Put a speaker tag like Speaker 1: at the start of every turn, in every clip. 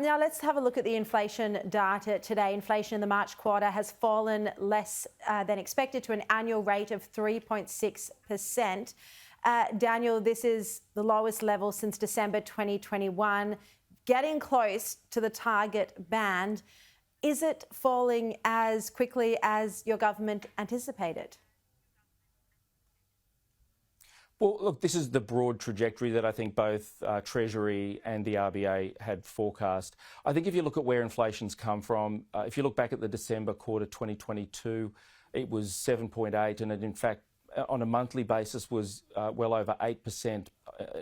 Speaker 1: Now let's have a look at the inflation data today. Inflation in the March quarter has fallen less than expected to an annual rate of 3.6%. Daniel, this is the lowest level since December 2021, getting close to the target band. Is it falling as quickly as your government anticipated?
Speaker 2: Well, look, this is the broad trajectory that I think both Treasury and the RBA had forecast. I think if you look at where inflation's come from, if you look back at the December quarter 2022, it was 7.8, and it in fact on a monthly basis was well over 8%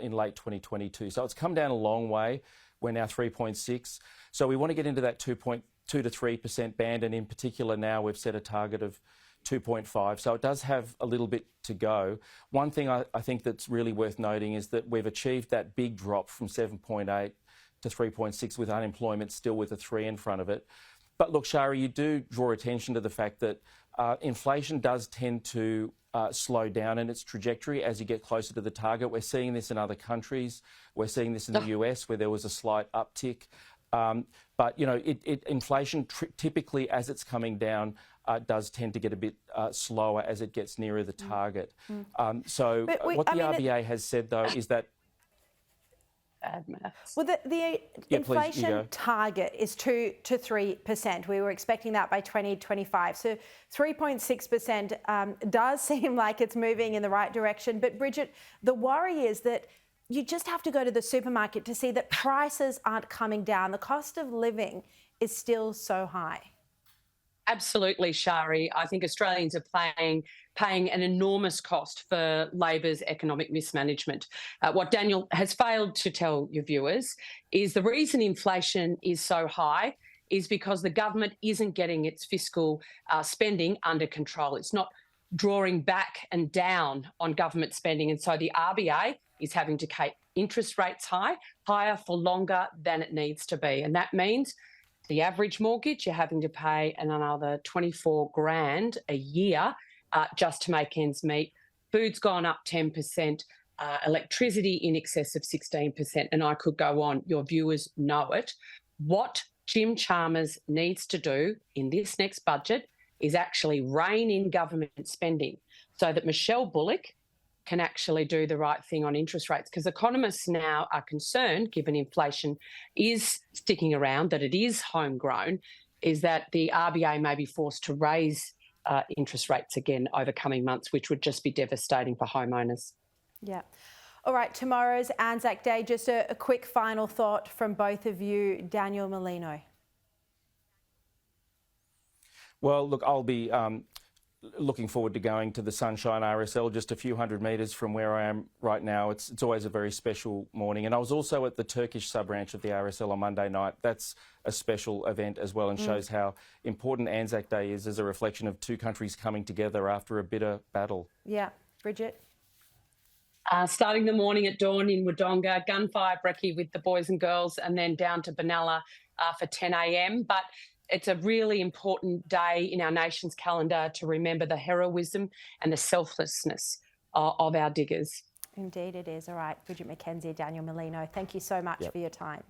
Speaker 2: in late 2022. So it's come down a long way. We're now 3.6. So we want to get into that 2.2 to 3% band, and in particular now we've set a target of 2.5. So it does have a little bit to go. One thing I think that's really worth noting is that we've achieved that big drop from 7.8 to 3.6 with unemployment still with a 3 in front of it. But look, Sharri, you do draw attention to the fact that inflation does tend to slow down in its trajectory as you get closer to the target. We're seeing this in other countries. We're seeing this in the US where there was a slight uptick. But, you know, inflation typically, as it's coming down, does tend to get a bit slower as it gets nearer the target. What the RBA has said, though, is that...
Speaker 1: Well, the inflation target is 2 to 3%. We were expecting that by 2025. So 3.6% does seem like it's moving in the right direction. But Bridget, the worry is that you just have to go to the supermarket to see that prices aren't coming down. The cost of living is still so high.
Speaker 3: Absolutely, Sharri. I think Australians are paying an enormous cost for Labor's economic mismanagement. What Daniel has failed to tell your viewers is the reason inflation is so high is because the government isn't getting its fiscal spending under control. It's not drawing back and down on government spending. And so the RBA is having to keep interest rates higher for longer than it needs to be. And that means the average mortgage, you're having to pay another 24 grand a year just to make ends meet. Food's gone up 10%, electricity in excess of 16%, and I could go on. Your viewers know it. What Jim Chalmers needs to do in this next budget is actually rein in government spending so that Michelle Bullock can actually do the right thing on interest rates, because economists now are concerned, given inflation is sticking around, that it is homegrown, is that the RBA may be forced to raise interest rates again over coming months, which would just be devastating for homeowners.
Speaker 1: Yeah. All right, tomorrow's Anzac Day. Just a quick final thought from both of you. Daniel Mulino.
Speaker 2: Well, look, I'll be looking forward to going to the Sunshine RSL just a few hundred metres from where I am right now. It's always a very special morning. And I was also at the Turkish sub-branch of the RSL on Monday night. That's a special event as well and shows how important Anzac Day is as a reflection of two countries coming together after a bitter battle.
Speaker 1: Yeah. Bridget?
Speaker 3: Starting the morning at dawn in Wodonga, gunfire brekkie with the boys and girls, and then down to Benalla for 10 a.m. But it's a really important day in our nation's calendar to remember the heroism and the selflessness of our diggers.
Speaker 1: Indeed it is. All right, Bridget McKenzie, Daniel Mulino, thank you so much for your time.